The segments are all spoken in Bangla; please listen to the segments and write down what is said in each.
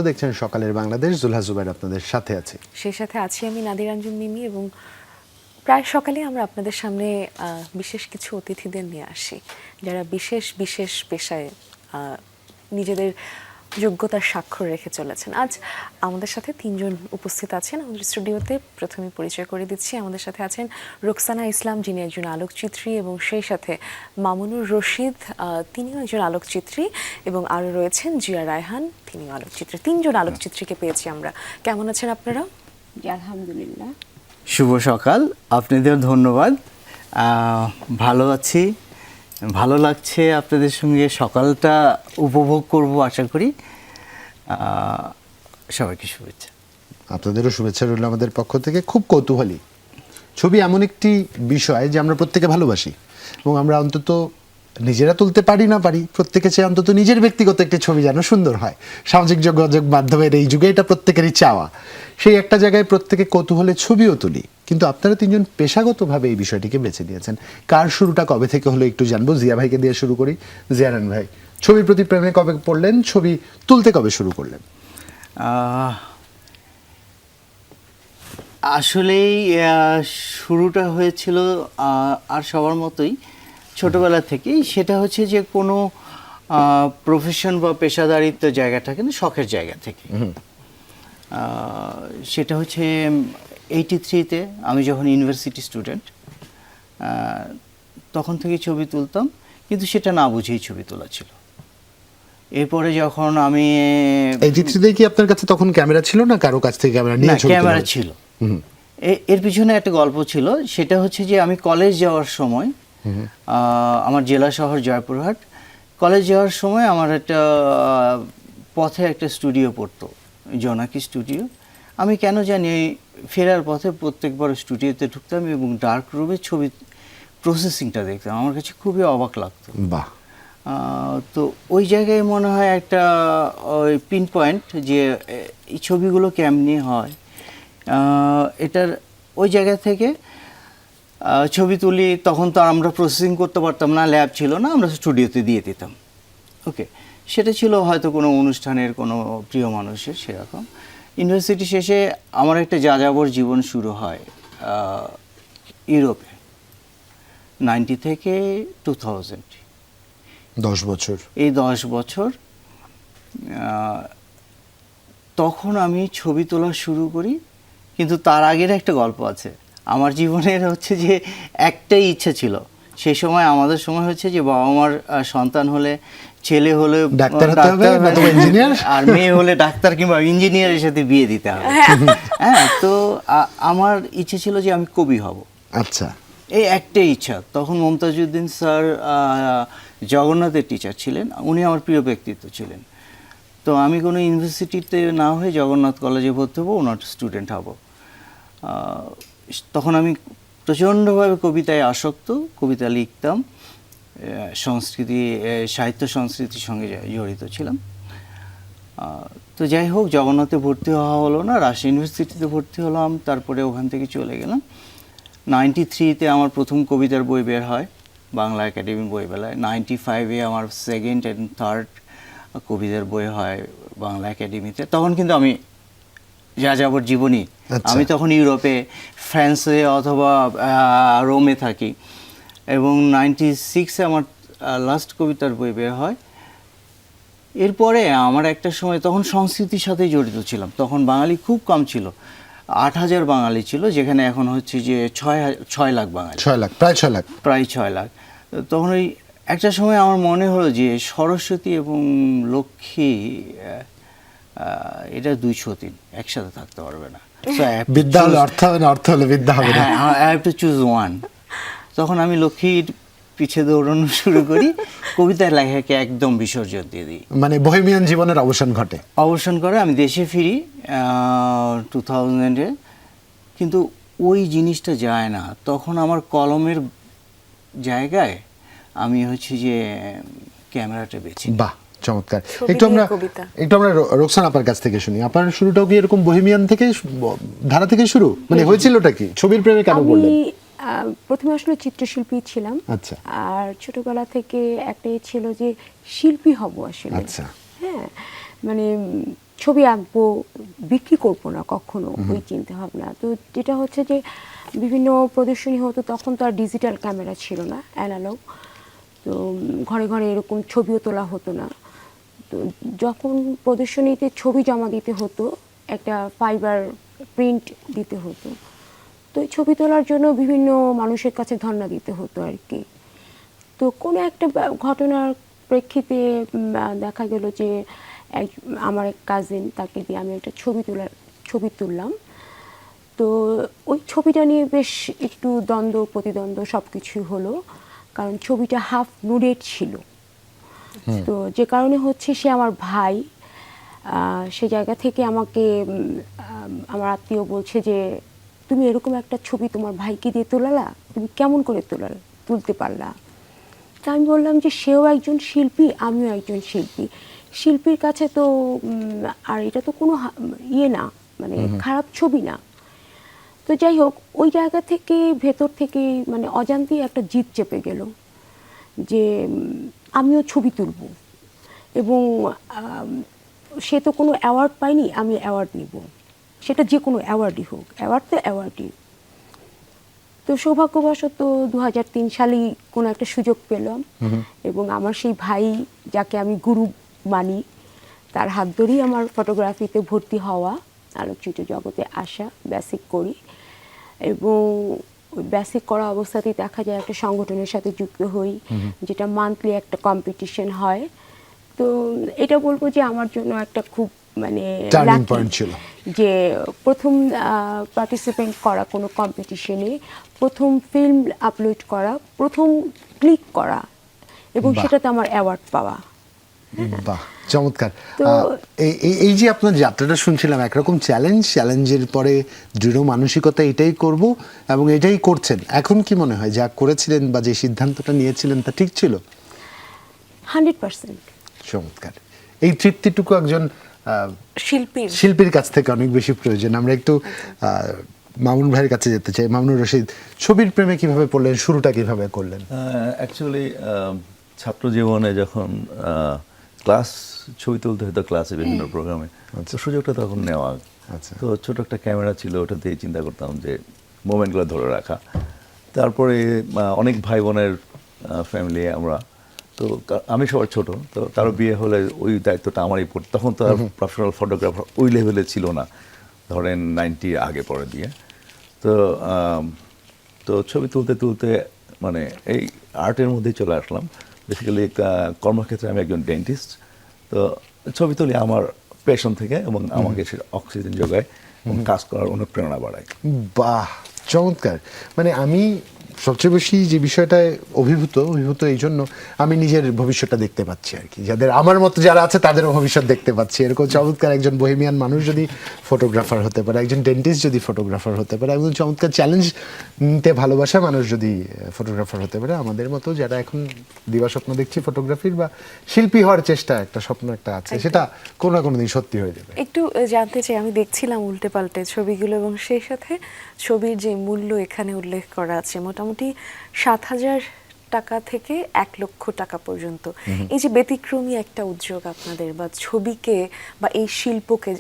দেখছেন সকালের বাংলাদেশ। জুলহা জুবাইর আপনাদের সাথে আছে, সেই সাথে আছি আমি নাদিরাঞ্জন মিমি। এবং প্রায় সকালে আমরা আপনাদের সামনে বিশেষ কিছু অতিথিদের নিয়ে আসি যারা বিশেষ বিশেষ পেশায় নিজেদের যোগ্যতার স্বাক্ষর রেখে চলেছেন। আজ আমাদের সাথে তিনজন উপস্থিত আছেন আমাদের স্টুডিওতে। প্রথমে পরিচয় করে দিচ্ছি, আমাদের সাথে আছেন রোকসানা ইসলাম, যিনি একজন আলোকচিত্রী, এবং সেই সাথে মামুনুর রশিদ, তিনিও একজন আলোকচিত্রী, এবং আরও রয়েছেন জিয়া রায়হান, তিনিও আলোকচিত্রী। তিনজন আলোকচিত্রীকে পেয়েছি আমরা। কেমন আছেন আপনারা? আলহামদুলিল্লাহ। শুভ সকাল, আপনাদের ধন্যবাদ। ভালো আছি, ভালো লাগছে আপনাদের সঙ্গে সকালটা উপভোগ করব আশা করি। সবাইকে শুভেচ্ছা। আপনাদেরও শুভেচ্ছা রইল আমাদের পক্ষ থেকে। খুব কৌতূহলী ছবি এমন একটি বিষয় যে আমরা প্রত্যেকে ভালোবাসি, এবং আমরা অন্তত নিজেরা তুলতে পারি না পারি, প্রত্যেকে চাই অন্তত নিজের ব্যক্তিগত একটি ছবি যেন সুন্দর হয়। সামাজিক যোগাযোগ মাধ্যমের এই যুগে এটা প্রত্যেকেরই চাওয়া। সেই একটা জায়গায় প্রত্যেকে কৌতূহলে ছবিও তুলি, কিন্তু আপনারা তিনজন পেশাগতভাবে এই বিষয়টিকে বেছে নিয়েছেন। কার শুরুটা কবে থেকে হলো একটু জানবো। জিয়া ভাইকে দিয়ে শুরু করি। জিয়ারান ভাই, ছবির প্রতি প্রেমে কবে পড়লেন? ছবি তুলতে কবে শুরু করলেন? আসলেই শুরুটা হয়েছিল আর সবার মতোই ছোটবেলা থেকেই। সেটা হচ্ছে যে কোনো প্রফেশন বা পেশাদারিত্ব জায়গাটা কিন্তু শখের জায়গা থেকে। সেটা হচ্ছে 83-তে আমি যখন ইউনিভার্সিটি স্টুডেন্ট, তখন থেকে ছবি তুলতাম, কিন্তু সেটা না বুঝেই ছবি তোলা ছিল। এরপরে যখন আমি 83-তে কি আপনার কাছে তখন ক্যামেরা ছিল না কারো কাছ থেকে ক্যামেরা নিয়ে ছবি তোলা? ক্যামেরা ছিল। এর পিছনে একটা গল্প ছিল। সেটা হচ্ছে যে আমি কলেজ যাওয়ার সময়, আমার জেলা শহর জয়পুরহাট, কলেজ যাওয়ার সময় আমার একটা পথে একটা স্টুডিও পড়তো, জোনাকি স্টুডিও। আমি কেন জানি ফেরার পথে প্রত্যেকবার স্টুডিওতে ঢুকতাম এবং ডার্ক রুমে ছবি প্রসেসিংটা দেখতাম। আমার কাছে খুবই অবাক লাগতো। বাহ। তো ওই জায়গায় মনে হয় একটা ওই পিন পয়েন্ট যে এই ছবিগুলো কেমনি হয়। এটার ওই জায়গা থেকে ছবি তুলি। তখন তো আমরা প্রসেসিং করতে পারতাম না, ল্যাব ছিল না, আমরা স্টুডিওতে দিয়ে দিতাম। ওকে, সেটা ছিল হয়তো কোনো অনুষ্ঠানের কোনো প্রিয় মানুষের সেরকম। ইউনিভার্সিটি শেষে আমার একটা যাযাবর জীবন শুরু হয় ইউরোপে, 90 থেকে 2000। 10 বছর। এই 10 বছর তখন আমি ছবি তোলা শুরু করি। কিন্তু তার আগের একটা গল্প আছে আমার জীবনের। হচ্ছে যে একটাই ইচ্ছা ছিল সেই সময়, আমাদের সময় হচ্ছে যে বাবা মার সন্তান হলে, ছেলে হলে ডাক্তার হতে হবে, নয়তো ইঞ্জিনিয়ার, আর মেয়ে হলে ডাক্তার কিংবা ইঞ্জিনিয়ারের সাথে বিয়ে দিতে হবে। হ্যাঁ, তো আমার ইচ্ছে ছিল যে আমি কবি হব। আচ্ছা, এই একটাই ইচ্ছা। তখন মমতাজউদ্দিন স্যার জগন্নাথের টিচার ছিলেন, উনি আমার প্রিয় ব্যক্তিত্ব ছিলেন। তো আমি কোনো ইউনিভার্সিটিতে না হয়ে জগন্নাথ কলেজে ভর্তি হবো, ওনার স্টুডেন্ট হব। তখন আমি প্রচণ্ডভাবে কবিতায় আসক্ত, কবিতা লিখতাম, সংস্কৃতি, সাহিত্য সংস্কৃতির সঙ্গে জড়িত ছিলাম। তো যাই হোক, জগন্নাথে ভর্তি হওয়া হলো না, রাজশাহী ইউনিভার্সিটিতে ভর্তি হলাম। তারপরে ওখান থেকে চলে গেলাম। 93-তে আমার প্রথম কবিতার বই বের হয় বাংলা একাডেমির বইমেলায়। 95-এ আমার সেকেন্ড অ্যান্ড থার্ড কবিতার বই হয় বাংলা একাডেমিতে। তখন কিন্তু আমি যাযাবর জীবনী। আমি তখন ইউরোপে, ফ্রান্সে অথবা রোমে থাকি। এবং 96-এ আমার লাস্ট কবিতার বই বের হয়। এরপরে আমার একটা সময়, তখন সংস্কৃতির সাথেই জড়িত ছিলাম। তখন বাঙালি খুব কম ছিল, 8,000 বাঙালি ছিল, যেখানে এখন হচ্ছে যে 6 লাখ বাঙালি। 6 লাখ, প্রায় 6 লাখ, প্রায় 6 লাখ। তখন ওই একটা সময় আমার মনে হলো যে সরস্বতী এবং লক্ষ্মী এটা 2 সতীন, একসাথে থাকতে পারবে না। বিদ্যা হলে অর্থ হবে না, অর্থ হলে বিদ্যা হবে না। I have to choose one. তখন আমি লক্ষ্মীর পিছে দৌড়ানো শুরু করি, কবিতার লেখাকে একদম বিসর্জন দিয়ে দিই। মানে বহেমিয়ান জীবনের অবসান ঘটে। অবসান করে আমি দেশে ফিরি 2000-এ। কিন্তু ওই জিনিসটা যায় না। তখন আমার কলমের জায়গায় আমি হচ্ছে যে ক্যামেরাটা বেছি। বাহ, চমৎকার। একটু আমরা রোকসানা আপার কাছ থেকে শুনি। আপনার শুরুটাও কি এরকম বহেমিয়ান থেকে, ধারা থেকে শুরু? মানে হয়েছিলটা কি? ছবির প্রেমে কেন পড়লেন? প্রথমে আসলে চিত্রশিল্পী ছিলাম। আচ্ছা। আর ছোটবেলা থেকে একটাই ছিল যে শিল্পী হব আসলে। আচ্ছা। হ্যাঁ, মানে ছবি আঁকবো, বিক্রি করবো না কখনো, ওই চিন্তা ভাবনা। তো যেটা হচ্ছে যে বিভিন্ন প্রদর্শনী হতো, তখন তো আর ডিজিটাল ক্যামেরা ছিল না, অ্যানালগ। তো ঘরে ঘরে এরকম ছবিও তোলা হতো না। তো যখন প্রদর্শনীতে ছবি জমা দিতে হতো, একটা ফাইবার প্রিন্ট দিতে হতো, তো এই ছবি তোলার জন্য বিভিন্ন মানুষের কাছে ধর্ণা দিতে হতো আর কি। তো কোনো একটা ঘটনার প্রেক্ষিতে দেখা গেল যে আমার এক কাজিন, তাকে দিয়ে আমি একটা ছবি তুললাম। তো ওই ছবিটা নিয়ে বেশ একটু দ্বন্দ্ব প্রতিদ্বন্দ্ব সব কিছুই হলো, কারণ ছবিটা হাফ নুডেড ছিল। তো যে কারণে হচ্ছে সে আমার ভাই, সে জায়গা থেকে আমাকে আমার আত্মীয় বলছে যে তুমি এরকম একটা ছবি তোমার ভাইকে দিয়ে তোলালা, তুমি কেমন করে তুলতে পারলা? তা আমি বললাম যে সেও একজন শিল্পী, আমিও একজন শিল্পী। শিল্পীর কাছে তো আর এটা তো কোনো ইয়ে না, মানে খারাপ ছবি না। তো যাই হোক, ওই জায়গা থেকে ভেতর থেকে মানে অজান্তেই একটা জিদ চেপে গেল যে আমিও ছবি তুলব, এবং সে তো কোনো অ্যাওয়ার্ড পায়নি, আমি অ্যাওয়ার্ড নিব, সেটা যে কোনো অ্যাওয়ার্ডই হোক, অ্যাওয়ার্ড তো অ্যাওয়ার্ডই। তো সৌভাগ্যবশত 2003 সালেই কোনো একটা সুযোগ পেলাম, এবং আমার সেই ভাই, যাকে আমি গুরু মানি, তার হাত ধরেই আমার ফটোগ্রাফিতে ভর্তি হওয়া, আলোকচিত্র জগতে আসা, বেসিক করি। এবং ওই বেসিক করা অবস্থাতেই দেখা যায় একটা সংগঠনের সাথে যুক্ত হই, যেটা মান্থলি একটা কম্পিটিশন হয়। তো এটা বলবো যে আমার জন্য একটা খুব মানে Turning lucky, point ছিল। যে প্রথম পার্টিসিপেন্ট করা কোনো কম্পিটিশনে, প্রথম ফিল্ম আপলোড করা, প্রথম ক্লিক করা, এবং বাহ। সেটাতে আমার অ্যাওয়ার্ড পাওয়া। বাহ, চমৎকার। তো এই যে আপনার যাত্রাটা শুনছিলাম, একরকম চ্যালেঞ্জের পরে দৃঢ় মানসিকতা, এটাই করব এবং এটাই করছেন। এখন কি মনে হয় যা করেছিলেন বা যে সিদ্ধান্তটা নিয়েছিলেন তা ঠিক ছিল? 100%। চমৎকার। এই তৃপ্তিটুকু একজন শিল্পীর কাছ থেকে অনেক বেশি প্রয়োজন। আমরা একটু মামুন ভাইয়ের কাছে যেতে চাই। মামুনুর রশিদ, ছবির প্রেমে কিভাবে পড়লেন, শুরুটা কিভাবে করলেন? অ্যাকচুয়ালি ছাত্র জীবনে যখন ক্লাস ছবি তুলতে হতো ক্লাসে বিভিন্ন প্রোগ্রামে, তো সুযোগটা তখন নেওয়া। আচ্ছা। তো ছোট একটা ক্যামেরা ছিল, ওটা দিয়ে চিন্তা করতাম যে মোমেন্টগুলো ধরে রাখা। তারপরে অনেক ভাই বোনের ফ্যামিলি আমরা, তো আমি সবার ছোট, তো কারো বিয়ে হলে ওই দায়িত্বটা আমারই পড়তো। তখন তো আর প্রফেশনাল ফটোগ্রাফার ওই লেভেলে ছিল না, ধরেন 90 আগে পরে দিয়ে। তো তো ছবি তুলতে তুলতে মানে এই আর্টের মধ্যেই চলে আসলাম। বেসিক্যালি কর্মক্ষেত্রে আমি একজন ডেন্টিস্ট, তো ছবি তুলি আমার প্যাশন থেকে, এবং আমাকে সে অক্সিজেন যোগায় এবং কাজ করার অনুপ্রেরণা বাড়ায়। বাহ, চমৎকার। মানে আমি সবচেয়ে বেশি যে বিষয়টায় অভিভূত এই জন্য আমি নিজের ভবিষ্যৎটা দেখতে পাচ্ছি আর কি, যাদের আমার মতো যারা আছে তাদেরও ভবিষ্যৎ দেখতে পাচ্ছি। এরকম চমৎকার একজন বহেমিয়ান মানুষ যদি ফটোগ্রাফার হতে পারে, একজন ডেন্টিস্ট যদি ফটোগ্রাফার হতে পারে, একজন চমৎকার চ্যালেঞ্জ নিতে ভালোবাসা মানুষ যদি ফটোগ্রাফার হতে পারে, আমাদের মতো যারা এখন দিবাস্বপ্ন দেখছি ফটোগ্রাফির বা শিল্পী হওয়ার চেষ্টা, একটা স্বপ্ন একটা আছে, সেটা কোনো না কোনো দিন সত্যি হয়ে যাবে। একটু জানতে চাই, আমি দেখছিলাম উল্টে পাল্টে ছবিগুলো, এবং সেই সাথে ছবির যে মূল্য এখানে উল্লেখ করা আছে মোটামুটি 7,000 টাকা থেকে 1 লক্ষ টাকা পর্যন্ত। এই যে ব্যতিক্রমী একটা উদ্যোগ আপনাদের, বা ছবিকে বা এই শিল্পকে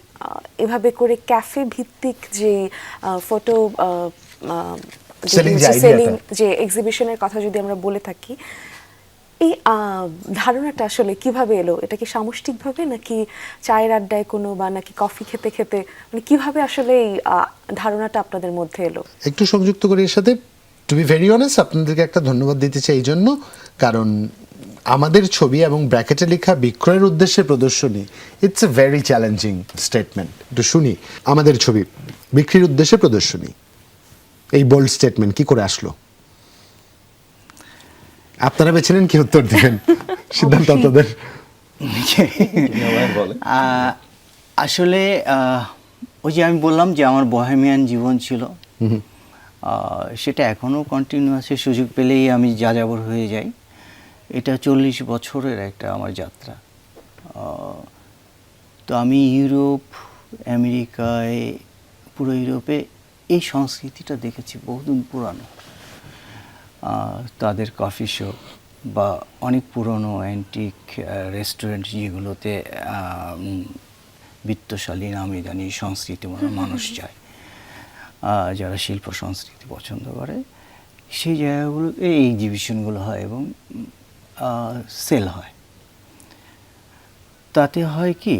এভাবে করে ক্যাফে ভিত্তিক যে ফটো Selling যে idea-টা। যে এক্সিবিশনের কথা যদি আমরা বলে থাকি, এই ধারণাটা আসলে কিভাবে এলো? এটা কি সামষ্টিকভাবে, নাকি চায়ের আড্ডায় কোনো, বা নাকি কফি খেতে খেতে, মানে কিভাবে আসলে এই ধারণাটা আপনাদের মধ্যে এলো? একটু সংযুক্ত করি এর সাথে, টু বি ভেরি অনেস্ট, আপনাদেরকে একটা ধন্যবাদ দিতে চাই এই জন্য, কারণ আমাদের ছবি এবং ব্র্যাকেটে লেখা বিক্রয়ের উদ্দেশ্যে প্রদর্শনী, it's a very challenging statement. একটু শুনি, আমাদের ছবি বিক্রির উদ্দেশ্যে প্রদর্শনী, এই বোল্ড স্টেটমেন্ট কি করে আসলো? আপনারা বেছে নেন কি উত্তর দিবেন, সিদ্ধান্ত আপনাদের। বলে আসলে ওই যে আমি বললাম যে আমার বহেমিয়ান জীবন ছিল, সেটা এখনও কন্টিনিউ আছে। সুযোগ পেলেই আমি যাযাবর হয়ে যাই। এটা 40 বছরের একটা আমার যাত্রা। তো আমি ইউরোপ, আমেরিকায়, পুরো ইউরোপে এই সংস্কৃতিটা দেখেছি বহুদিন পুরানো। তাদের কফি শপ বা অনেক পুরনো অ্যান্টিক রেস্টুরেন্ট, যেগুলোতে বিত্তশালী নামি দামি সংস্কৃতিময় মানুষ যায়, যারা শিল্প সংস্কৃতি পছন্দ করে, সেই জায়গাগুলোতে এই এক্সিবিশনগুলো হয় এবং সেল হয়। তাতে হয় কি,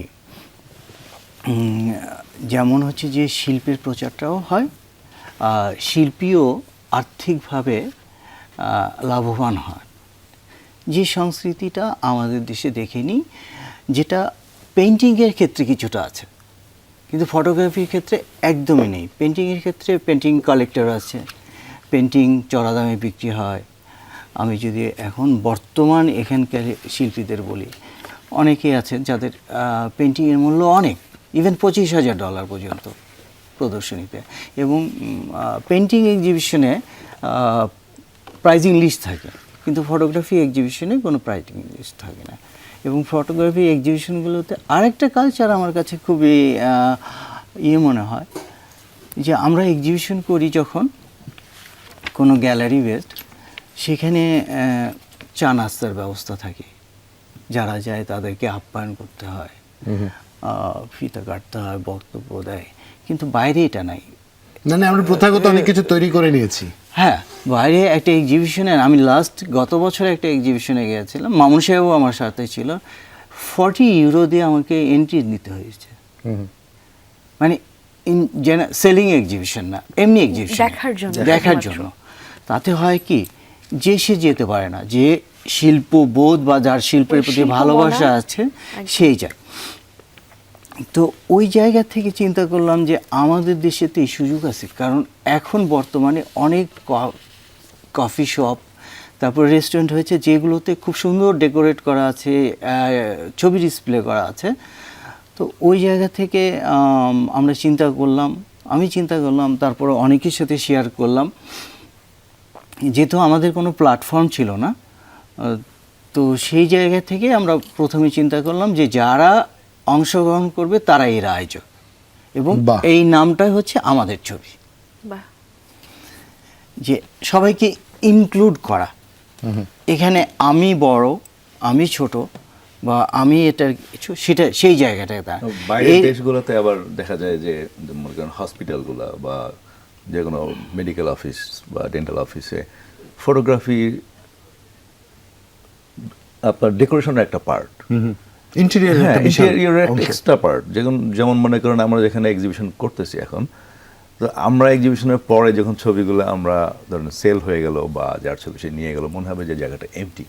যেমন হচ্ছে যে শিল্পের প্রচারটাও হয়, শিল্পীও আর্থিকভাবে লাভবান হয়। যে সংস্কৃতিটা আমাদের দেশে দেখিনি, যেটা পেইন্টিংয়ের ক্ষেত্রে কিছুটা আছে কিন্তু ফটোগ্রাফির ক্ষেত্রে একদমই নেই। পেইন্টিংয়ের ক্ষেত্রে পেইন্টিং কালেক্টর আছে, পেইন্টিং চড়া দামে বিক্রি হয়। আমি যদি এখন বর্তমান এখানকার শিল্পীদের বলি, অনেকেই আছেন যাদের পেইন্টিংয়ের মূল্য অনেক, ইভেন $25,000 পর্যন্ত প্রদর্শনীতে, এবং পেইন্টিং এক্সিবিশনে প্রাইজিং লিস্ট থাকে, কিন্তু ফটোগ্রাফি এক্সিবিশনে কোনো প্রাইজিং লিস্ট থাকে না। এবং ফটোগ্রাফি এক্সিবিশনগুলোতে আরেকটা কালচার আমার কাছে খুবই মনে হয়, যে আমরা এক্সিবিশন করি যখন কোনো গ্যালারি বেসড, সেখানে চা নাস্তার ব্যবস্থা থাকে, যারা যায় তাদেরকে আপ্যায়ন করতে হয়, ফিতা কাটতে হয়, বক্তব্য দেয়, কিন্তু বাইরে এটা নাই। মানে আমরা প্রথাগত অনেক কিছু তৈরি করে নিয়েছি। হ্যাঁ, বাইরে একটা এক্সিবিশনে, আমি গত বছর একটা এক্সিবিশনে গিয়েছিলাম, মামুন সাহেবও আমার সাথে ছিল, €40 দিয়ে আমাকে এন্ট্রি নিতে হয়েছে। মানে সেলিং এক্সিবিশন না, এমনি এক্সিবিশন, দেখার জন্য। তাতে হয় কি, যে সে যেতে পারে না, যে শিল্পবোধ বা যার শিল্পের প্রতি ভালোবাসা আছে সেই যায়। তো ওই জায়গা থেকে চিন্তা করলাম যে আমাদের দেশে তো এই সুযোগ আছে, কারণ এখন বর্তমানে অনেক কফি শপ, তারপর রেস্টুরেন্ট হয়েছে, যেগুলোতে খুব সুন্দর ডেকোরেট করা আছে, ছবি ডিসপ্লে করা আছে। তো ওই জায়গা থেকে আমি চিন্তা করলাম, তারপর অনেকের সাথে শেয়ার করলাম, যেহেতু আমাদের কোনো প্ল্যাটফর্ম ছিল না, তো সেই জায়গা থেকে আমরা প্রথমে চিন্তা করলাম যে যারা অংশগ্রহণ করবে তারা এর আয়োজক, এবং এই নামটাই হচ্ছে আমাদের ছবি, যে সবাইকে ইনক্লুড করা। এখানে আমি বড়, আমি ছোট, বা আমি এটার কিছু, সেটা সেই জায়গাটায় বাইরের দেশগুলোতে আবার দেখা যায় যে মনে করেন হসপিটালগুলো বা যে কোনো মেডিকেল অফিস বা ডেন্টাল অফিসে ফটোগ্রাফি আপনার ডেকোরেশনের একটা পার্ট, ইন্টেরিয়রের একটা এক্সট্রা পার্ট। যেমন মনে করেন আমরা যেখানে এক্সিবিশন করতেছি এখন, তো আমরা এক্সিবিশনের পরে যখন ছবিগুলো আমরা ধরেন সেল হয়ে গেল বা যার ছবি সে নিয়ে গেল, মনে হবে যে জায়গাটা এমটি।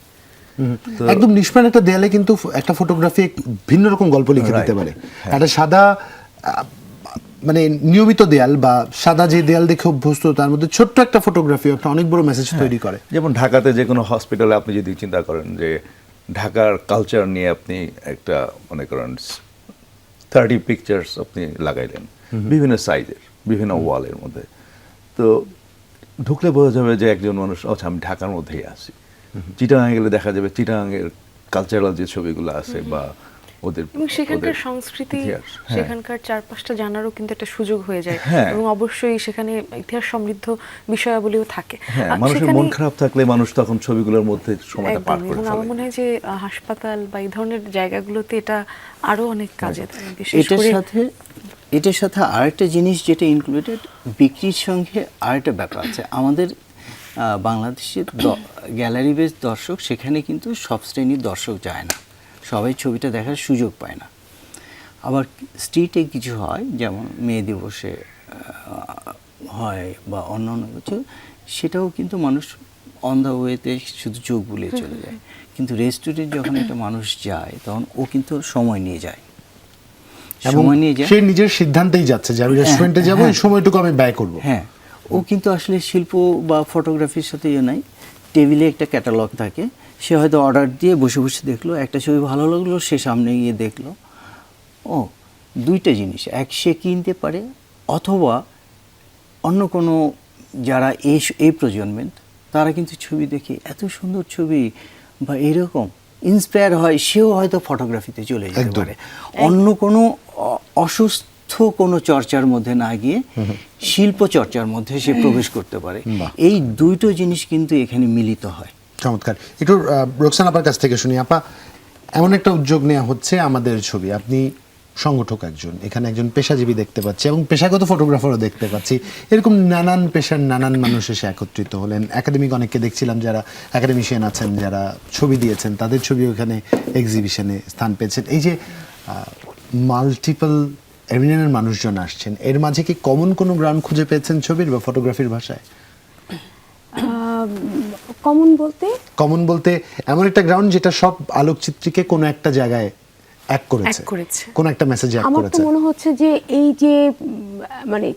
একদম নিষ্প্রাণ একটা দেয়ালে কিন্তু একটা ফটোগ্রাফি ভিন্ন রকম গল্প লিখে দিতে পারে। একটা সাদা মানে নিয়মিত দেয়াল বা সাদা যে দেয়াল দেখে অভ্যস্ত, তার মধ্যে ছোট্ট একটা ফটোগ্রাফি একটা অনেক বড় মেসেজ তৈরি করে। যেমন ঢাকাতে যে কোনো হসপিটালে আপনি যদি চিন্তা করেন যে ঢাকার কালচার নিয়ে আপনি একটা মনে করেন 30 পিকচার্স আপনি লাগাইলেন বিভিন্ন সাইজের, বিভিন্ন ওয়ালের মধ্যে, তো ঢুকলে বোঝা যাবে যে একজন মানুষ, আচ্ছা আমি ঢাকার মধ্যেই আছি। চিটাগাঙে গেলে দেখা যাবে চিটাগাঙের কালচারাল যে ছবিগুলো আছে বা ওদের, এবং সেখানকার সংস্কৃতি, সেখানকার চারপাশটা জানারও কিন্তু একটা সুযোগ হয়ে যায়, এবং অবশ্যই সেখানে ইতিহাস সমৃদ্ধ বিষয়াবলীও থাকে। মানুষের মন খারাপ থাকলে মানুষ তখন ছবিগুলোর মধ্যে সময়টা পার করে ফেলে। আমার মনে হয় যে হাসপাতাল বা এই ধরনের জায়গাগুলোতে এটা আরো অনেক কাজে দেয়। এটার সাথে আরেকটা জিনিস যেটা ইনক্লুডেড, বিক্রির সঙ্গে আরেকটা ব্যাপার আছে। আমাদের বাংলাদেশের গ্যালারি বেস দর্শক, সেখানে কিন্তু সব শ্রেণীর দর্শক যায় না, সবাই ছবিটা দেখার সুযোগ পায় না। আবার স্ট্রিটে কিছু হয়, যেমন মে দিবসে হয় বা অন্যান্য কিছু, সেটাও কিন্তু মানুষ অন দ্য ওয়েতে শুধু চোখ বুলিয়ে চলে যায়। কিন্তু রেস্টুরেন্টে যখন একটা মানুষ যায়, তখন ও কিন্তু সময় নিয়ে যায়, সে নিজের সিদ্ধান্তেই যাচ্ছে যে আমি রেস্টুরেন্টে যাবো, এই সময়টুকু আমি ব্যয় করব। হ্যাঁ, ও কিন্তু আসলে শিল্প বা ফটোগ্রাফির সাথে নাই। টেবিলে একটা ক্যাটালগ থাকে, সে হয়তো অর্ডার দিয়ে বসে বসে দেখলো, একটা ছবি ভালো লাগলো, সে সামনে গিয়ে দেখলো। ও দুইটা জিনিস, সে কিনতে পারে, অথবা অন্য কোনো যারা এই প্রজন্মের, তারা কিন্তু ছবি দেখে এত সুন্দর ছবি বা এরকম ইন্সপায়ার হয়, সেও হয়তো ফটোগ্রাফিতে চলে যেতে পারে, অন্য কোনো অসুস্থ কোনো চর্চার মধ্যে না গিয়ে শিল্প চর্চার মধ্যে সে প্রবেশ করতে পারে। এই দুইটো জিনিস কিন্তু এখানে মিলিত হয়। চমৎকার। একটু রোকসানা আপার কাছ থেকে শুনি। আপা, এমন একটা উদ্যোগ নেওয়া হচ্ছে, আমাদের ছবি, আপনি সংগঠক একজন, এখানে একজন পেশাজীবী দেখতে পাচ্ছি এবং পেশাগত ফটোগ্রাফারও দেখতে পাচ্ছি। এরকম নানান পেশার নানান মানুষ এসে একত্রিত হলেন। একাডেমিক অনেককে দেখছিলাম যারা একাডেমিশিয়ান আছেন, যারা ছবি দিয়েছেন, তাদের ছবি ওখানে এক্সিবিশনে স্থান পেয়েছেন। এই যে মাল্টিপল এভিনিয়নের মানুষজন আসছেন, এর মাঝে কি কমন কোনো গ্রাউন্ড খুঁজে পেয়েছেন ছবির বা ফটোগ্রাফির ভাষায়? কমন বলতে কমন বলতে এমন একটা গ্রাউন্ড যেটা সব আলোকচিত্রীকে কোনো একটা জায়গায় এক করেছে, এক করেছে। কোনো একটা মেসেজ এক আমার তো করেছে। মনে হচ্ছে যে এই যে মানে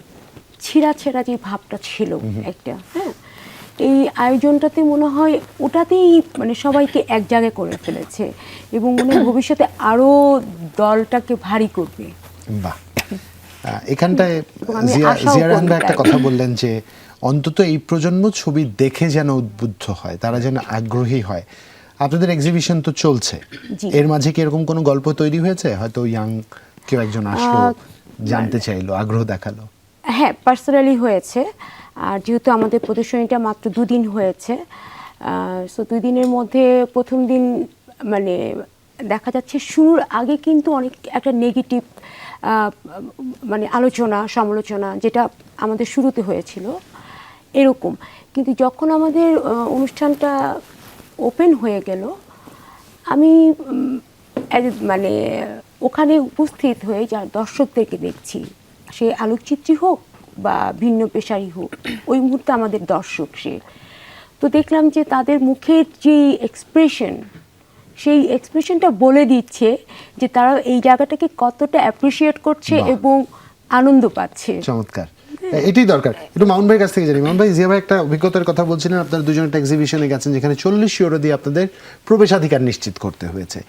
ছিঁড়া ছেঁড়া যে ভাবটা ছিল একটা, হ্যাঁ, এই আয়োজনটাতে মনে হয় ওটাতেই মানে সবাইকে এক জায়গায় করে ফেলেছে এবং মনে হয় ভবিষ্যতে আরো দলটাকে ভারী করবে। বাহ। এখানটায় এবং আমি জিয়া আশাও জিয়া করি রহমান একটা তাই। কথা বললেন যে অন্তত এই প্রজন্ম ছবি দেখে যেন উদ্বুদ্ধ হয়, তারা যেন আগ্রহী হয়। আপনাদের এক্সিবিশন তো চলছে, জি। এর মাঝে কি এরকম কোনো গল্প তৈরি হয়েছে? হয়তো ইয়াং কেউ একজন আসলো, জানতে চাইলো, আগ্রহ দেখালো। হ্যাঁ, পার্সোনালি হয়েছে। আর যেহেতু আমাদের প্রদর্শনীটা মাত্র 2 দিন হয়েছে, সো 2 দিনের মধ্যে প্রথম দিন মানে দেখা যাচ্ছে শুরুর আগে কিন্তু অনেক একটা নেগেটিভ মানে আলোচনা সমালোচনা যেটা আমাদের শুরুতে হয়েছিল এরকম, কিন্তু যখন আমাদের অনুষ্ঠানটা ওপেন হয়ে গেল, আমি মানে ওখানে উপস্থিত হয়ে যা দর্শকদেরকে দেখছি, সে আলোকচিত্রী হোক বা ভিন্ন পেশারই হোক, ওই মুহূর্তে আমাদের দর্শক সে, তো দেখলাম যে তাদের মুখের যে এক্সপ্রেশন, সেই এক্সপ্রেশনটা বলে দিচ্ছে যে তারা এই জায়গাটাকে কতটা অ্যাপ্রিসিয়েট করছে বাহ। এবং আনন্দ পাচ্ছে। চমৎকার, এটাই দরকার। একটু মামুন ভাইয়ের কাছ থেকে জানি। মামুন ভাই, জিয়া ভাই একটা অভিজ্ঞতার কথা বলছিলেন, আপনারা দুজন একটা এক্সিবিশনে গেছেন যেখানে 40 ইউরো দিয়ে আপনাদের প্রবেশাধিকার নিশ্চিত করতে হয়েছে।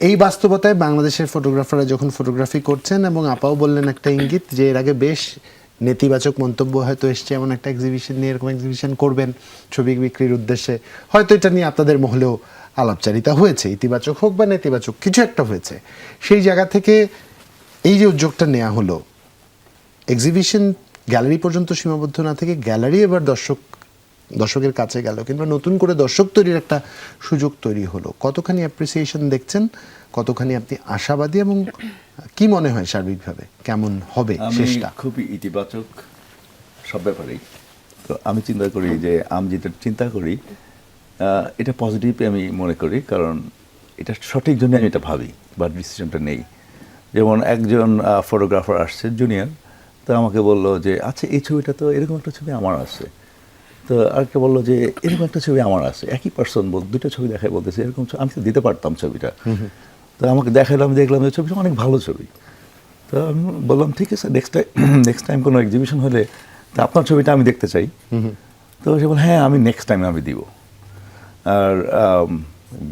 এই বাস্তবতায় বাংলাদেশের ফটোগ্রাফাররা যখন ফটোগ্রাফি করছেন, এবং আপাও বললেন একটা ইঙ্গিত যে এর আগে বেশ নেতিবাচক মন্তব্য হয়তো এসছে এমন একটা এক্সিবিশন নিয়ে, এরকম এক্সিবিশন করবেন ছবি বিক্রির উদ্দেশ্যে, হয়তো এটা নিয়ে আপনাদের মহলেও আলাপচারিতা হয়েছে, ইতিবাচক হোক বা নেতিবাচক কিছু একটা হয়েছে। সেই জায়গা থেকে এই যে উদ্যোগটা নেওয়া হলো, এক্সিবিশন গ্যালারি পর্যন্ত সীমাবদ্ধ না থেকে গ্যালারি এবার দর্শকের কাছে গেল, কিংবা নতুন করে দর্শক তৈরির একটা সুযোগ তৈরি হলো, কতখানি অ্যাপ্রিসিয়েশন দেখছেন, কতখানি আপনি আশাবাদী, এবং কি মনে হয় সার্বিকভাবে কেমন হবে আমি শেষটা? খুবই ইতিবাচক সব ব্যাপারেই। তো আমি চিন্তা করি যে আমি যেটা চিন্তা করি এটা পজিটিভ আমি মনে করি, কারণ এটা সঠিক জন্য আমি এটা ভাবি বা ডিসিশনটা নেই। যেমন একজন ফটোগ্রাফার আসছে জুনিয়র, তো আমাকে বললো যে আচ্ছা এই ছবিটা তো এরকম একটা ছবি আমার আছে, তো আরেকটা বললো যে এরকম একটা ছবি আমার আছে, একই পার্সন দুটো ছবি দেখায় বলতেছে এরকম আমি তো দিতে পারতাম ছবিটা। তো আমাকে দেখালাম, দেখলাম যে ছবিটা অনেক ভালো ছবি। তো আমি বললাম ঠিক আছে, নেক্সট টাইম কোনো এক্সিবিশন হলে তো আপনার ছবিটা আমি দেখতে চাই। তো সে বলে হ্যাঁ আমি নেক্সট টাইম আমি দিব। আর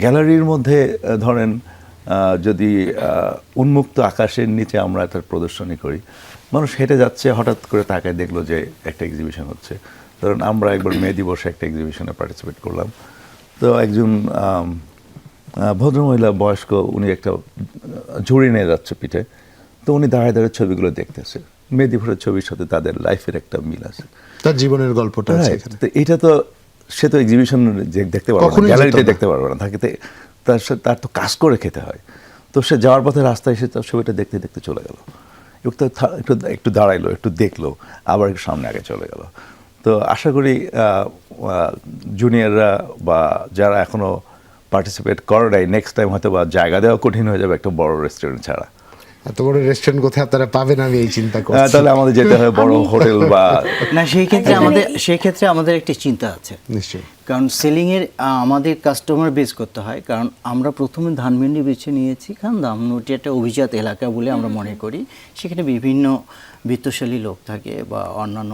গ্যালারির মধ্যে ধরেন যদি উন্মুক্ত আকাশের নিচে আমরা একটা প্রদর্শনী করি, মানুষ হেঁটে যাচ্ছে, হঠাৎ করে তাকায় দেখলো যে একটা এক্সিবিশন হচ্ছে। ধরুন আমরা একবার মে দিবসে একটা এক্সিবিশনে পার্টিসিপেট করলাম, তো একজন ভদ্রমহিলা বয়স্ক, উনি একটা ঝুড়ি নিয়ে যাচ্ছে পিঠে, তো উনি দাঁড়ায় দাঁড়িয়ে ছবিগুলো দেখতেছে। মে দিবসের ছবির সাথে তাদের লাইফের একটা মিল আছে, তার জীবনের গল্পটা আছে Right. এখানে। তো এটা তো সে তো এক্সিবিশন দেখতে পারবে না, কখনোই গ্যালারিতে যেত না। দেখতে পারবে না, তার তো কাজ করে খেতে হয়। তো সে যাওয়ার পথে রাস্তায় এসে তার ছবিটা দেখতে দেখতে চলে গেল, একটু দাঁড়াইলো, একটু দেখলো, আবার একটু সামনে আগে চলে গেল। তো আশা করি জুনিয়ররা বা যারা এখনো পার্টিসিপেট করে নাই, নেক্সট টাইম হয়তো বা জায়গা দেওয়া কঠিন হয়ে যাবে একটা বড় রেস্টুরেন্ট ছাড়া। এত বড় রেস্টুরেন্ট কোথায় আপনারা পাবেন আমি এই চিন্তা করছি। তাহলে আমাদের যেতে হয় বড় হোটেল বা না, সেই ক্ষেত্রে আমাদের একটি চিন্তা আছে, নিশ্চয়ই। কারণ সেলিংয়ের আমাদের কাস্টমার বেস করতে হয়। কারণ আমরা প্রথমে ধানমন্ডি বেছে নিয়েছি, কারণ ধানমন্ডি একটা অভিজাত এলাকা বলে আমরা মনে করি। সেখানে বিভিন্ন বিত্তশালী লোক থাকে বা অন্যান্য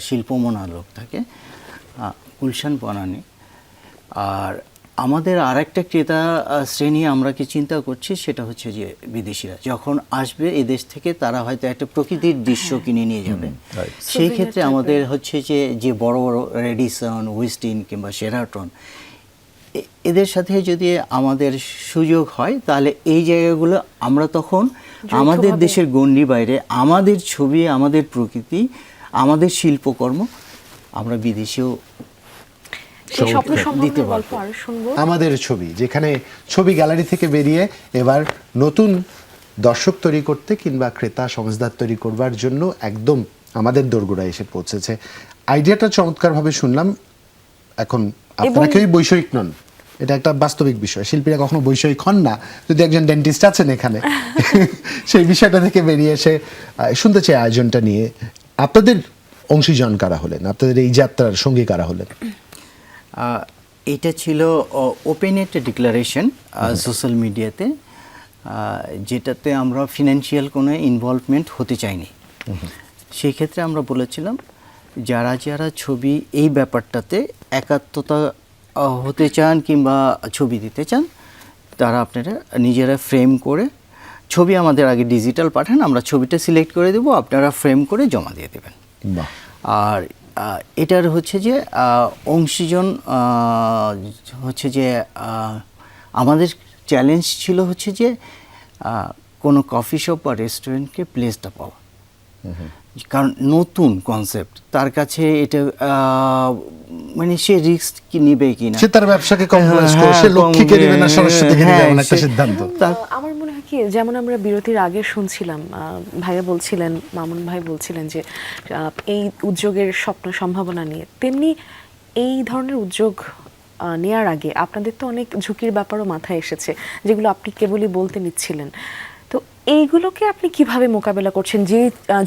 শিল্পমনা লোক থাকে, গুলশান বনানী। আর আমাদের আরেকটা ক্রেতা শ্রেণী আমরা কি চিন্তা করছি, সেটা হচ্ছে যে বিদেশিরা যখন আসবে এদেশ থেকে, তারা হয়তো একটা প্রকৃতির দৃশ্য কিনে নিয়ে যাবে। সেই ক্ষেত্রে আমাদের হচ্ছে যে বড় বড় রেডিসন, ওয়েস্টিন কিংবা শেরাটন, এদের সাথে যদি আমাদের সুযোগ হয়, তাহলে এই জায়গাগুলো আমরা তখন আমাদের দেশের গণ্ডি বাইরে আমাদের ছবি, আমাদের প্রকৃতি, আমাদের শিল্পকর্ম আমরা বিদেশেও সেই স্বপ্ন দিতে সম্ভাবনার গল্প পারবো। আরো শুনবো। আমাদের ছবি, যেখানে ছবি গ্যালারি থেকে বেরিয়ে এবার নতুন দর্শক তৈরি করতে কিংবা ক্রেতা সমাজদার তৈরি করবার জন্য একদম আমাদের দোরগোড়ায় এসে পৌঁছেছে। আইডিয়াটা চমৎকারভাবে শুনলাম। এখন আপনারা কেউই বৈষয়িক নন, এটা একটা বাস্তবিক বিষয়। শিল্পীরা কখনো বৈষয়িক হন না, যদি একজন ডেন্টিস্ট আছেন এখানে সেই বিষয়টা থেকে বেরিয়ে এসে শুনতে চাই আয়োজনটা নিয়ে আপনাদের অংশীজন কারা হলেন, আপনাদের এই যাত্রার সঙ্গী কারা হলেন? এটা ছিল ওপেন একটা ডিক্লারেশন সোশ্যাল মিডিয়াতে, যেটাতে আমরা ফিনান্সিয়াল কোনো ইনভলভমেন্ট হতে চাইনি। সেই ক্ষেত্রে আমরা বলেছিলাম যারা যারা ছবি এই ব্যাপারটাতে একাত্মতা হতে চান কিংবা ছবি দিতে চান, তারা আপনারা নিজেরা ফ্রেম করে ছবি আমাদের আগে ডিজিটাল পাঠান, আমরা ছবিটা সিলেক্ট করে দেবো, আপনারা ফ্রেম করে জমা দিয়ে দেবেন। বাহ। আর এটার হচ্ছে যে অংশীজন হচ্ছে যে আমাদের চ্যালেঞ্জ ছিল হচ্ছে যে কোনো কফি শপ বা রেস্টুরেন্টকে প্লেসটা পাওয়া, কারণ নতুন কনসেপ্ট তার কাছে এটা মানে সে রিস্ক কি নিবে কিনা, সে তার ব্যবসাকে কম্প্রোমাইজ করে সে লক্ষ্মীকে নেবে না সরস্বতীকে নেবে, এমন একটা সিদ্ধান্ত। আমার মনে হয় কি, যেমন আমরা বিরতির আগে শুনছিলাম ভাইয়া বলছিলেন, মামুন ভাই বলছিলেন যে এই উদ্যোগের স্বপ্ন সম্ভাবনা নিয়ে, তেমনি এই ধরনের উদ্যোগ নেয়ার আগে আপনাদের তো অনেক ঝুঁকির ব্যাপারও মাথায় এসেছে, যেগুলো আপনি কেবলই বলতে নিচ্ছিলেন। তো এইগুলোকে আপনি কিভাবে মোকাবেলা করছেন? যে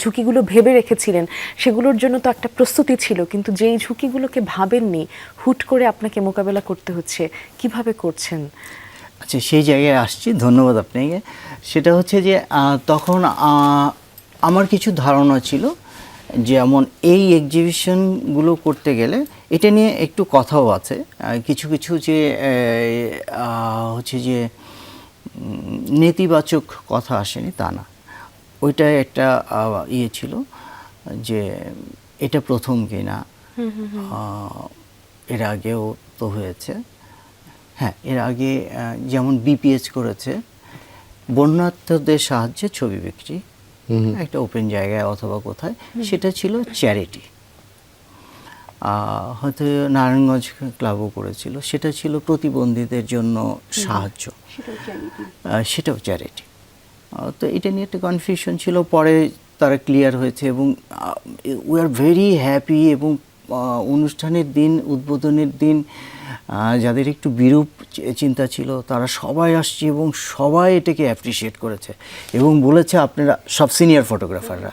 ঝুঁকিগুলো ভেবে রেখেছিলেন সেগুলোর জন্য তো একটা প্রস্তুতি ছিল, কিন্তু যেই ঝুঁকিগুলোকে ভাবেননি হুট করে আপনাকে মোকাবেলা করতে হচ্ছে, কিভাবে করছেন? আচ্ছা, সেই জায়গায় আসছি, ধন্যবাদ আপনাকে। সেটা হচ্ছে যে তখন আমার কিছু ধারণা ছিল, যেমন এই এক্সিবিশনগুলো করতে গেলে এটা নিয়ে একটু কথাও আছে, কিছু কিছু যে হচ্ছে যে নেতিবাচক কথা আসেনি তা না, ওইটা একটা ইয়ে ছিল যে এটা প্রথম কিনা, এর আগেও তো হয়েছে। হ্যাঁ, এর আগে যেমন বিপিএস করেছে বন্যার্থদের সাহায্যে ছবি বিক্রি, একটা ওপেন জায়গায় অথবা কোথায়, সেটা ছিল চ্যারিটি। হয়তো নারায়ণগঞ্জ ক্লাবও করেছিল, সেটা ছিল প্রতিবন্ধীদের জন্য সাহায্য, সেটাও চ্যারিটি। তো এটা নিয়ে একটা কনফিউশন ছিল, পরে তারা ক্লিয়ার হয়েছে এবং উই আর ভেরি হ্যাপি। এবং অনুষ্ঠানের দিন, উদ্বোধনের দিন যাদের একটু বিরূপ চিন্তা ছিল তারা সবাই আসছে এবং সবাই এটাকে অ্যাপ্রিসিয়েট করেছে এবং বলেছে আপনারা সব সিনিয়র ফটোগ্রাফাররা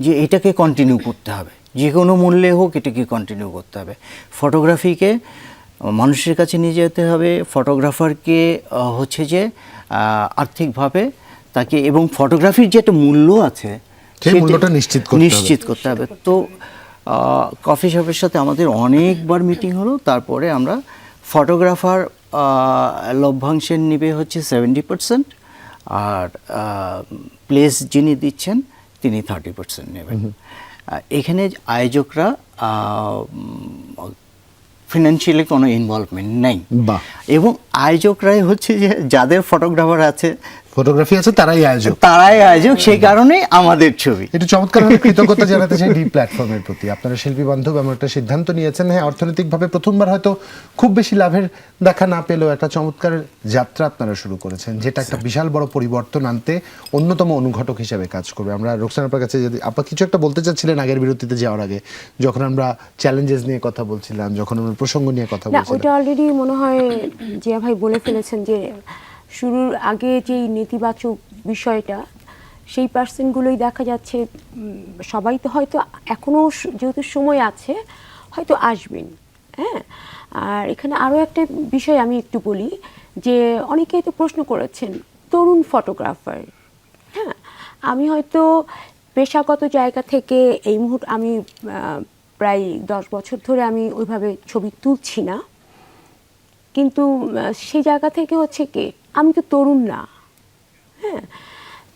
যে এটাকে কন্টিনিউ করতে হবে, যে কোনো মূল্যে হোক এটাকে কন্টিনিউ করতে হবে। ফটোগ্রাফিকে মানুষের কাছে নিয়ে যেতে হবে, ফটোগ্রাফারকে হচ্ছে যে আর্থিকভাবে তাকে, এবং ফটোগ্রাফির যে একটা মূল্য আছে সেই মূল্যটা নিশ্চিত করতে হবে। তো কফি শপের সাথে আমাদের অনেকবার মিটিং হলো, তারপরে আমরা ফটোগ্রাফার লভ্যাংশের নিবে হচ্ছে 70%, আর প্লেস যিনি দিচ্ছেন তিনি 30% নেবেন। এখানে আয়োজকরা ফিনান্সিয়ালি কোনো ইনভলভমেন্ট নেই, এবং আয়োজকরাই হচ্ছে যে যাদের ফটোগ্রাফার আছে, ফটোগ্রাফি আছে, তারাই আয়োজক, সেই কারণে আমাদের ছবি। এটা চমৎকারভাবে কৃতজ্ঞতা জানাতে চাই ডি প্ল্যাটফর্মের প্রতি। আপনারা শিল্পী বান্ধব এমন একটা সিদ্ধান্ত নিয়েছেন। হ্যাঁ, অর্থনৈতিকভাবে প্রথমবার হয়তো খুব বেশি লাভের দেখা না পেলেও একটা চমৎকার যাত্রা আপনারা শুরু করেছেন, যেটা একটা বিশাল বড় পরিবর্তন আনতে অন্যতম অনুঘটক হিসেবে কাজ করবে। আমরা রোকসানা আপার কাছে, যদি আপা কিছু একটা বলতে চাচ্ছিলেন আগের বিরতিতে যাওয়ার আগে, যখন আমরা চ্যালেঞ্জেস নিয়ে কথা বলছিলাম, যখন আমরা প্রসঙ্গ নিয়ে কথা বলছিলাম, ওটা অলরেডি মনে হয় জিয়া ভাই বলে ফেলেছেন যে শুরুর আগে যেই নেতিবাচক বিষয়টা, সেই পার্সেন্টগুলোই দেখা যাচ্ছে সবাই তো হয়তো এখনও যেহেতু সময় আছে হয়তো আসবেন। হ্যাঁ, আর এখানে আরও একটা বিষয় আমি একটু বলি, যে অনেকেই তো প্রশ্ন করেছেন তরুণ ফটোগ্রাফার। হ্যাঁ, আমি হয়তো পেশাগত জায়গা থেকে এই মুহূর্তে আমি প্রায় 10 বছর ধরে আমি ওইভাবে ছবি তুলছি না, কিন্তু সেই জায়গা থেকে হচ্ছে কি আমি তো তরুণ না। হ্যাঁ,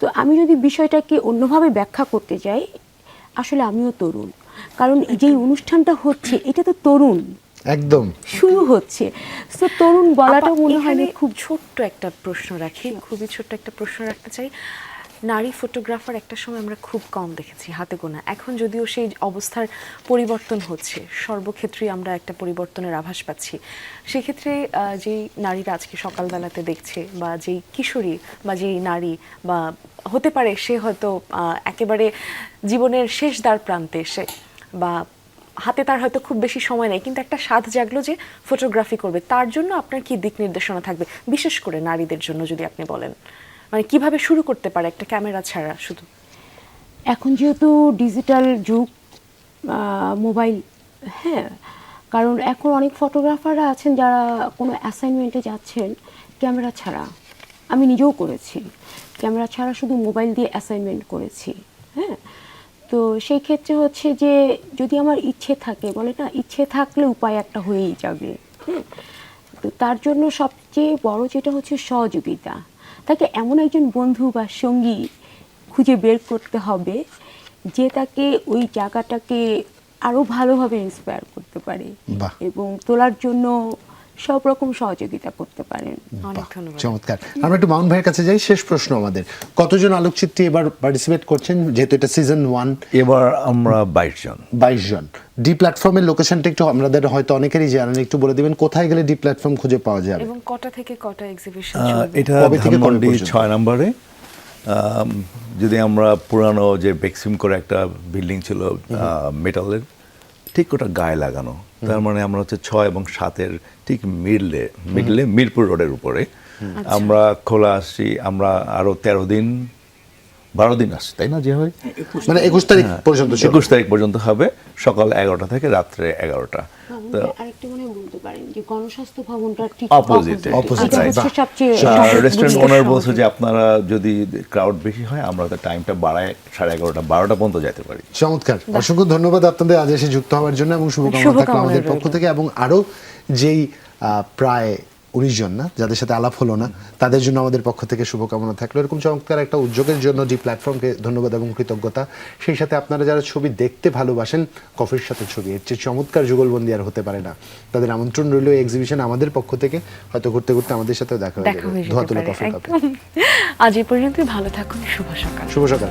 তো আমি যদি বিষয়টাকে অন্যভাবে ব্যাখ্যা করতে যাই, আসলে আমিও তরুণ, কারণ যেই অনুষ্ঠানটা হচ্ছে এটা তো তরুণ একদম শুরু হচ্ছে। তো তরুণ বলাটা মনে হয় এখানে খুব ছোট্ট একটা প্রশ্ন রাখি, খুবই ছোট্ট একটা প্রশ্ন রাখতে চাই। নারী ফটোগ্রাফার একটা সময় আমরা খুব কম দেখেছি, হাতে গোনা। এখন যদিও সেই অবস্থার পরিবর্তন হচ্ছে, সর্বক্ষেত্রেই আমরা একটা পরিবর্তনের আভাস পাচ্ছি। সেক্ষেত্রে যেই নারীরা আজকে সকালবেলাতে দেখছে, বা যেই কিশোরী বা যেই নারী, বা হতে পারে সে হয়তো একেবারে জীবনের শেষ দ্বার প্রান্তে এসে, বা হাতে তার হয়তো খুব বেশি সময় নেই, কিন্তু একটা স্বাদ জাগলো যে ফটোগ্রাফি করবে, তার জন্য আপনার কি দিক নির্দেশনা থাকবে, বিশেষ করে নারীদের জন্য যদি আপনি বলেন? মানে কিভাবে শুরু করতে পারে একটা ক্যামেরা ছাড়া শুধু? এখন যেহেতু ডিজিটাল যুগ, মোবাইল, হ্যাঁ, কারণ এখন অনেক ফটোগ্রাফাররা আছেন যারা কোনো অ্যাসাইনমেন্টে যাচ্ছেন ক্যামেরা ছাড়া। আমি নিজেও করেছি, ক্যামেরা ছাড়া শুধু মোবাইল দিয়ে অ্যাসাইনমেন্ট করেছি। হ্যাঁ, তো সেই ক্ষেত্রে হচ্ছে যে যদি আমার ইচ্ছে থাকে, বলে না, ইচ্ছে থাকলে উপায় একটা হয়েই যাবে। হ্যাঁ, তো তার জন্য সবচেয়ে বড় যেটা হচ্ছে সহযোগিতা। তাকে এমন একজন বন্ধু বা সঙ্গী খুঁজে বের করতে হবে যে তাকে ওই জায়গাটাকে আরও ভালোভাবে ইন্সপায়ার করতে পারে বাহ। এবং তোলার জন্য সব রকম সহযোগিতা করতে পারেন। অনেক ধন্যবাদ। চমৎকার। আমরা একটু মাউন্ট ভাইয়ের কাছে যাই। শেষ প্রশ্ন আমাদের, কতজন আলোকচিত্রী এবার পার্টিসিপেট করছেন, যেহেতু এটা সিজন 1? এবার আমরা 22 জন। 22 জন। ডি প্ল্যাটফর্মের লোকেশনটা একটু আমাদের হয়তো অনেকেরই জানেন, একটু বলে দিবেন কোথায় গেলে ডি প্ল্যাটফর্ম খুঁজে পাওয়া যাবে? এবং কটা থেকে কটা এক্সিবিশন এটা কবে থেকে কবে ধানমন্ডি পর্যন্ত? 6 নম্বরে। যদি আমরা পুরানো যে বেক্সিম করে একটা বিল্ডিং ছিল মেটালের, ঠিক ওটা গায়ে লাগানো, তার মানে আমরা হচ্ছে 6 এবং 7-এর ঠিক মিডলে মিরপুর রোডের উপরে আমরা খোলা আসছি। আমরা আরো 12 দিন আসছি, তাই না? যে হয় মানে 21 তারিখ পর্যন্ত চলবে। 21 তারিখ পর্যন্ত হবে, সকাল 11টা থেকে রাত্রে 11টা। তো আরেকটা মনে বলতে পারেন যে গণস্বাস্থ্য ভবনটা ঠিক অপোজিটে। এটা হচ্ছে সবচেয়ে রেস্টুরেন্ট বুঝতে ওনার সহজ। বলছে যে আপনারা যদি ক্রাউড বেশি হয় আমরা তো টাইমটা বাড়ায় 11:30 12টা পর্যন্ত যেতে পারি। চমৎকার। অসংখ্য ধন্যবাদ আপনাদের আজ এসে যুক্ত হওয়ার জন্য, এবং শুভকামনা থাকলো শুভকামনা আমাদের রইলো। পক্ষ থেকে। এবং আরো যেই প্রায় 19 জন না যাদের সাথে আলাপ হলো না, তাদের জন্য আমাদের পক্ষ থেকে শুভকামনা থাকলো। এরকম চমৎকার একটা উদ্যোগের জন্য ডি প্ল্যাটফর্মকে ধন্যবাদ এবং কৃতজ্ঞতা। সেই সাথে আপনারা যারা ছবি দেখতে ভালোবাসেন, কফির সাথে ছবি, এর চেয়ে চমৎকার যুগলবন্দি আর হতে পারে না। তাদের আমন্ত্রণ রইল এই এক্সিবিশন আমাদের পক্ষ থেকে। হয়তো ঘুরতে ঘুরতে আমাদের সাথেও দেখা হয়ে দেখা যাবে হয়ে যেতে ধোয়াতুলা পারে কফির কাপে। একদম। আজ এই পর্যন্তই, ভালো থাকুন, শুভ সকাল। শুভ সকাল।